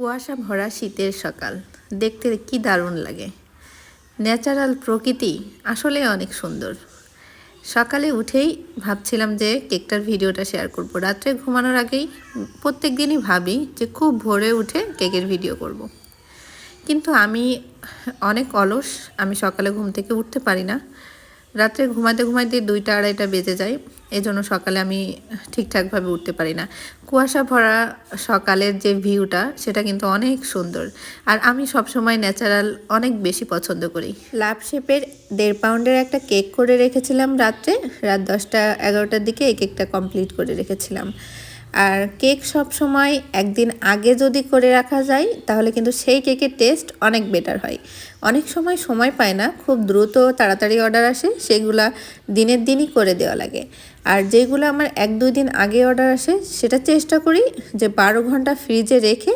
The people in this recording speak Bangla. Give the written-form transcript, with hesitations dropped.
কুয়াশা ভরা শীতের সকাল দেখতে কি দারুণ লাগে। ন্যাচারাল প্রকৃতি আসলে অনেক সুন্দর। সকালে উঠেই ভাবছিলাম যে কেকটার ভিডিওটা শেয়ার করব। রাত্রে ঘুমানোর আগেই প্রত্যেক দিনই ভাবি যে খুব ভোরে উঠে কেকের ভিডিও করব। কিন্তু আমি অনেক অলস, আমি সকালে ঘুম থেকে উঠতে পারি না। রাত্রে ঘুমাতে ঘুমাতে 2টা 2:30টা বেজে যায়, এজন্য সকালে আমি ঠিকঠাকভাবে উঠতে পারি না। কুয়াশা ভরা সকালের যে ভিউটা সেটা কিন্তু অনেক সুন্দর। আর আমি সবসময় ন্যাচারাল অনেক বেশি পছন্দ করি। লাভ শেপের 1.5 পাউন্ডের একটা কেক করে রেখেছিলাম রাত্রে, রাত 10টা 11টার দিকে এই কেকটা কমপ্লিট করে রেখেছিলাম। আর কেক সব সময় একদিন আগে যদি করে রাখা যায় তাহলে কিন্তু সেই কেকের টেস্ট অনেক বেটার হয়। অনেক সময় পায় না, খুব দ্রুত তাড়াতাড়ি অর্ডার আসে, সেগুলা দিনের দিনই করে দেওয়া লাগে। আর যেগুলো আমার 1-2 দিন আগে অর্ডার আসে সেটা চেষ্টা করি যে 12 ঘন্টা ফ্রিজে রেখে